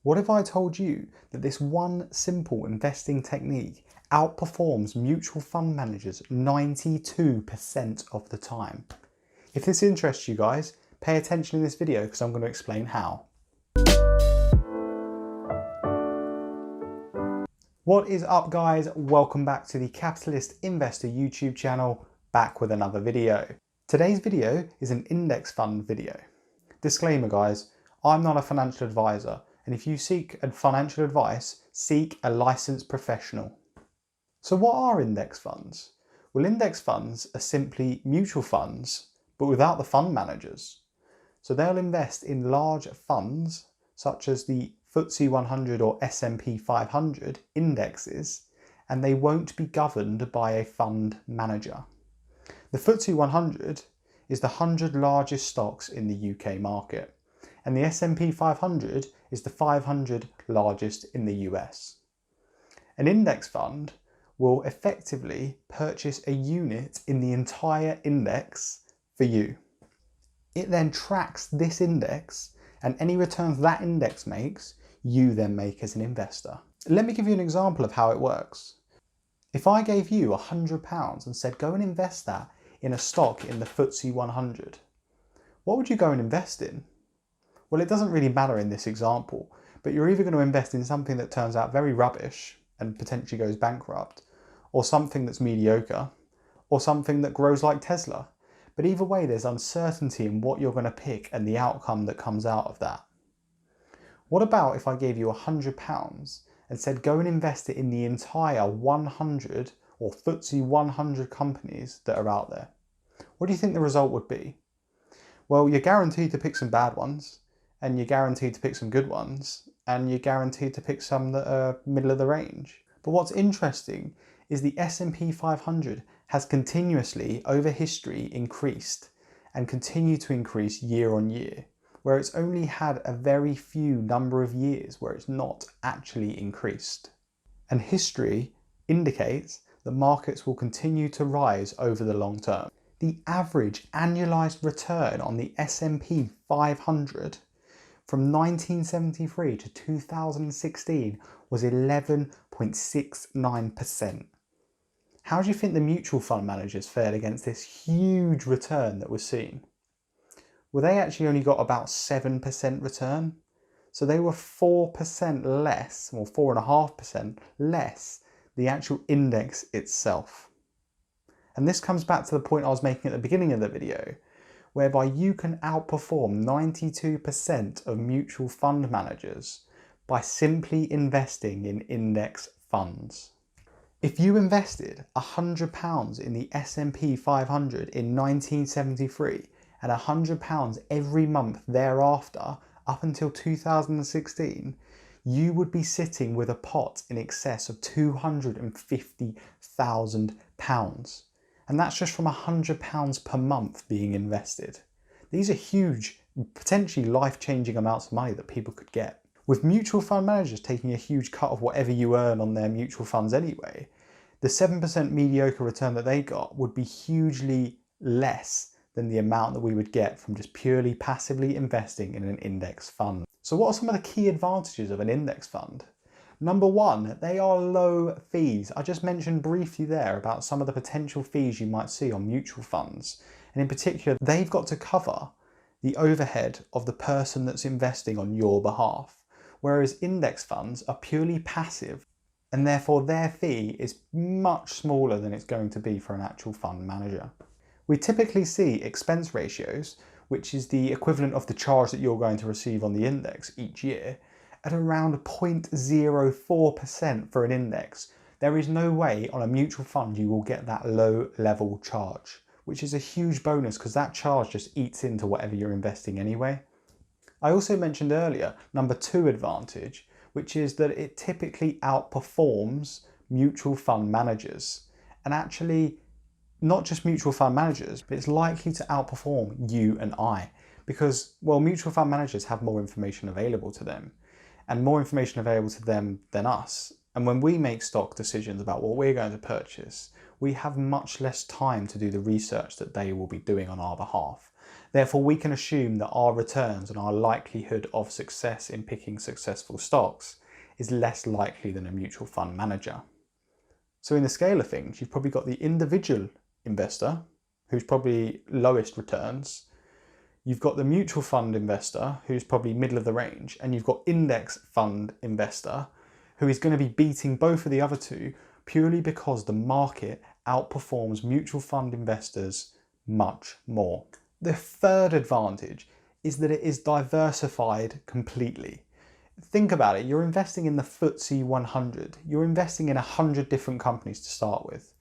What if I told you that this one simple investing technique outperforms mutual fund managers 92% of the time? If this interests you guys, pay attention in this video because I'm going to explain how. What is up guys? Welcome back to the Capitalist Investor YouTube channel, back with another video. Today's video is an index fund video. Disclaimer guys, I'm not a financial advisor, and if you seek financial advice, seek a licensed professional. So what are index funds? Well, index funds are simply mutual funds, but without the fund managers. So they'll invest in large funds, such as the FTSE 100 or S&P 500 indexes, and they won't be governed by a fund manager. The FTSE 100 is the 100 largest stocks in the UK market, and the S&P 500 is the 500 largest in the US. An index fund will effectively purchase a unit in the entire index for you. It then tracks this index, and any returns that index makes, you then make as an investor. Let me give you an example of how it works. If I gave you £100 and said go and invest that in a stock in the FTSE 100, what would you go and invest in? Well, it doesn't really matter in this example, but you're either going to invest in something that turns out very rubbish and potentially goes bankrupt, or something that's mediocre, or something that grows like Tesla. But either way, there's uncertainty in what you're going to pick and the outcome that comes out of that. What about if I gave you £100 and said go and invest it in the entire 100 or FTSE 100 companies that are out there? What do you think the result would be? Well, you're guaranteed to pick some bad ones, and you're guaranteed to pick some good ones, and you're guaranteed to pick some that are middle of the range. But what's interesting is the S&P 500 has continuously over history increased and continued to increase year on year, where it's only had a very few number of years where it's not actually increased. And history indicates that markets will continue to rise over the long term. The average annualized return on the S&P 500 from 1973 to 2016 was 11.69%. How do you think the mutual fund managers fared against this huge return that was seen? Well, they actually only got about 7% return. So they were 4% less, or 4.5% less, the actual index itself. And this comes back to the point I was making at the beginning of the video, whereby you can outperform 92% of mutual fund managers by simply investing in index funds. If you invested £100 in the S&P 500 in 1973 and £100 every month thereafter up until 2016, you would be sitting with a pot in excess of £250,000. And that's just from £100 per month being invested. These are huge, potentially life-changing amounts of money that people could get. With mutual fund managers taking a huge cut of whatever you earn on their mutual funds anyway, the 7% mediocre return that they got would be hugely less than the amount that we would get from just purely passively investing in an index fund. So what are some of the key advantages of an index fund? Number one, they are low fees. I just mentioned briefly there about some of the potential fees you might see on mutual funds. And in particular, they've got to cover the overhead of the person that's investing on your behalf. Whereas index funds are purely passive, and therefore their fee is much smaller than it's going to be for an actual fund manager. We typically see expense ratios, which is the equivalent of the charge that you're going to receive on the index each year, at around 0.04% for an index. There is no way on a mutual fund you will get that low level charge, which is a huge bonus because that charge just eats into whatever you're investing anyway. I also mentioned earlier, number two advantage, which is that it typically outperforms mutual fund managers. And actually, not just mutual fund managers, but it's likely to outperform you and I because, well, mutual fund managers have more information available to them. And more information available to them than us. And when we make stock decisions about what we're going to purchase, we have much less time to do the research that they will be doing on our behalf. Therefore, we can assume that our returns and our likelihood of success in picking successful stocks is less likely than a mutual fund manager. So in the scale of things, you've probably got the individual investor, who's probably lowest returns. You've got the mutual fund investor, who's probably middle of the range, and you've got index fund investor, who is going to be beating both of the other two purely because the market outperforms mutual fund investors much more. The third advantage is that it is diversified completely. Think about it, you're investing in the FTSE 100. You're investing in 100 different companies to start with.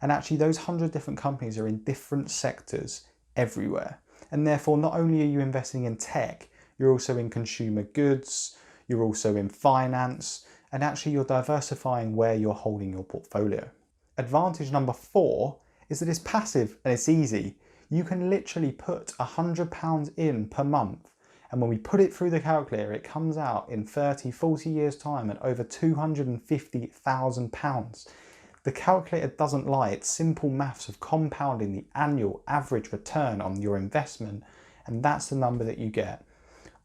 And actually those 100 different companies are in different sectors everywhere. And therefore, not only are you investing in tech, you're also in consumer goods, you're also in finance, and actually you're diversifying where you're holding your portfolio. Advantage number 4 is that it's passive and it's easy. You can literally put £100 in per month, and when we put it through the calculator, it comes out in 30, 40 years time at over £250,000. The calculator doesn't lie, it's simple maths of compounding the annual average return on your investment, and that's the number that you get.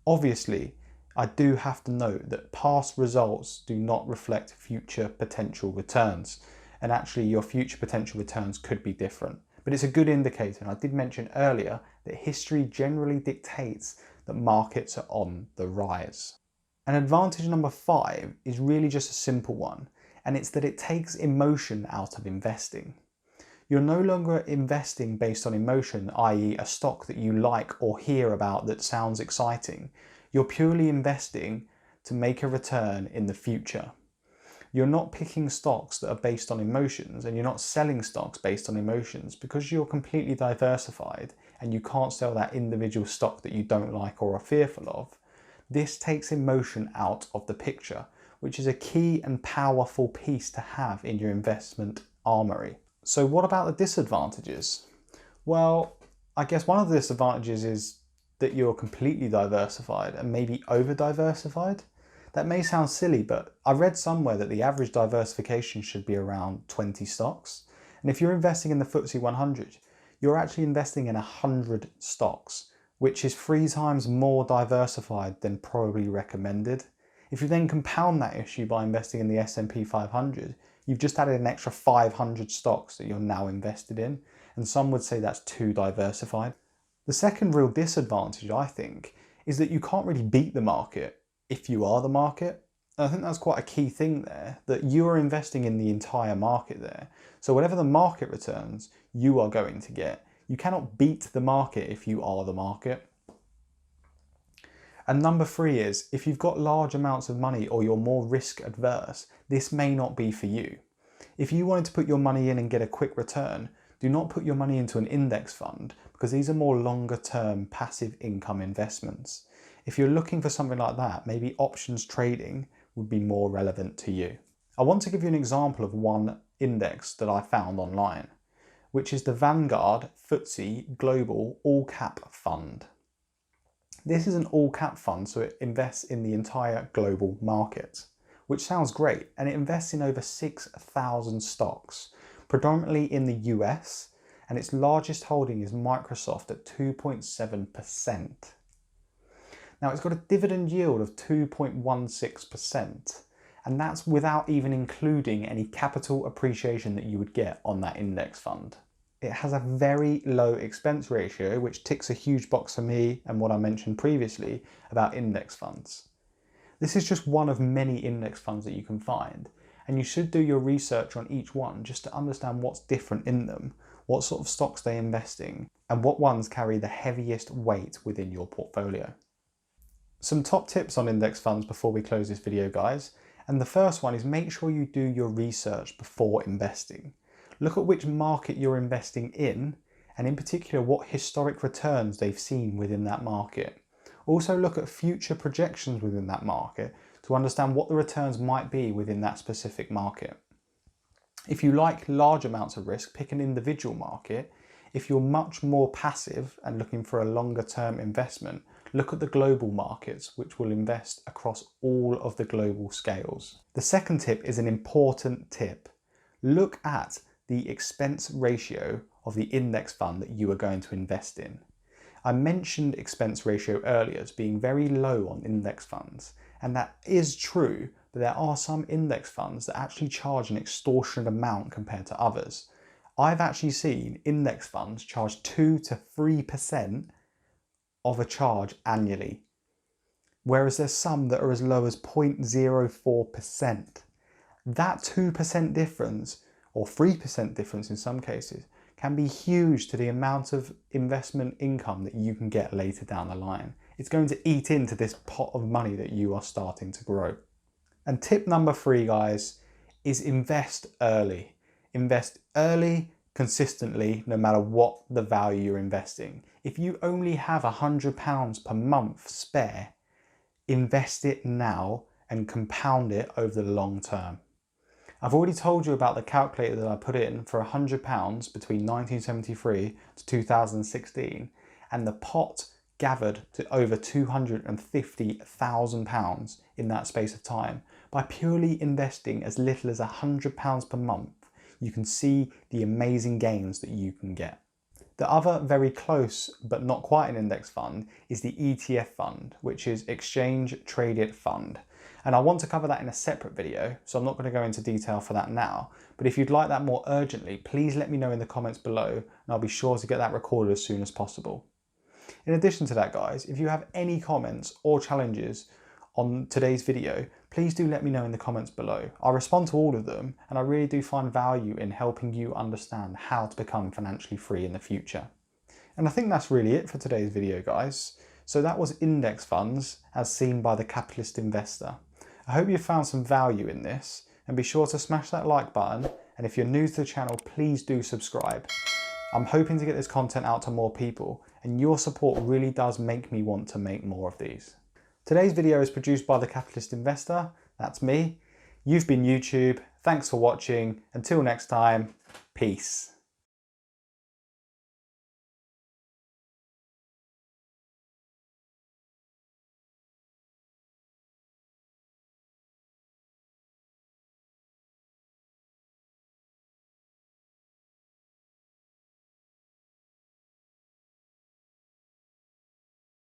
Obviously, I do have to note that past results do not reflect future potential returns, and actually your future potential returns could be different. But it's a good indicator, and I did mention earlier that history generally dictates that markets are on the rise. And advantage number 5 is really just a simple one, and it's that it takes emotion out of investing. You're no longer investing based on emotion, i.e. a stock that you like or hear about that sounds exciting. You're purely investing to make a return in the future. You're not picking stocks that are based on emotions, and you're not selling stocks based on emotions because you're completely diversified and you can't sell that individual stock that you don't like or are fearful of. This takes emotion out of the picture, which is a key and powerful piece to have in your investment armory. So what about the disadvantages? Well, I guess one of the disadvantages is that you're completely diversified and maybe over-diversified. That may sound silly, but I read somewhere that the average diversification should be around 20 stocks. And if you're investing in the FTSE 100, you're actually investing in 100 stocks, which is 3 times more diversified than probably recommended. If you then compound that issue by investing in the S&P 500, you've just added an extra 500 stocks that you're now invested in, and some would say that's too diversified. The second real disadvantage, I think, is that you can't really beat the market if you are the market. And I think that's quite a key thing there, that you are investing in the entire market there. So whatever the market returns, you are going to get. You cannot beat the market if you are the market. And number 3 is, if you've got large amounts of money or you're more risk adverse, this may not be for you. If you wanted to put your money in and get a quick return, do not put your money into an index fund, because these are more longer term passive income investments. If you're looking for something like that, maybe options trading would be more relevant to you. I want to give you an example of one index that I found online, which is the Vanguard FTSE Global All Cap Fund. This is an all cap fund, so it invests in the entire global market, which sounds great, and it invests in over 6,000 stocks, predominantly in the US, and its largest holding is Microsoft at 2.7%. Now it's got a dividend yield of 2.16%, and that's without even including any capital appreciation that you would get on that index fund. It has a very low expense ratio, which ticks a huge box for me and what I mentioned previously about index funds. This is just one of many index funds that you can find, and you should do your research on each one just to understand what's different in them, what sort of stocks they invest in, and what ones carry the heaviest weight within your portfolio. Some top tips on index funds before we close this video, guys. And the first one is make sure you do your research before investing. Look at which market you're investing in, and in particular what historic returns they've seen within that market. Also look at future projections within that market to understand what the returns might be within that specific market. If you like large amounts of risk, pick an individual market. If you're much more passive and looking for a longer term investment, look at the global markets, which will invest across all of the global scales. The second tip is an important tip. Look at the expense ratio of the index fund that you are going to invest in. I mentioned expense ratio earlier as being very low on index funds, and that is true, but there are some index funds that actually charge an extortionate amount compared to others. I've actually seen index funds charge 2 to 3% of a charge annually, whereas there's some that are as low as 0.04%. That 2% difference, or 3% difference in some cases, can be huge to the amount of investment income that you can get later down the line. It's going to eat into this pot of money that you are starting to grow. And tip number 3, guys, is invest early. Invest early, consistently, no matter what the value you're investing. If you only have £100 per month spare, invest it now and compound it over the long term. I've already told you about the calculator that I put in for £100 between 1973 to 2016, and the pot gathered to over £250,000 in that space of time. By purely investing as little as £100 per month, you can see the amazing gains that you can get. The other very close, but not quite an index fund, is the ETF fund, which is Exchange Traded Fund. And I want to cover that in a separate video, so I'm not going to go into detail for that now. But if you'd like that more urgently, please let me know in the comments below, and I'll be sure to get that recorded as soon as possible. In addition to that, guys, if you have any comments or challenges on today's video, please do let me know in the comments below. I respond to all of them, and I really do find value in helping you understand how to become financially free in the future. And I think that's really it for today's video, guys. So that was index funds as seen by the capitalist investor. I hope you found some value in this, and be sure to smash that like button, and if you're new to the channel, please do subscribe. I'm hoping to get this content out to more people, and your support really does make me want to make more of these. Today's video is produced by the Capitalist Investor. That's me. You've been YouTube. Thanks for watching. Until next time, peace.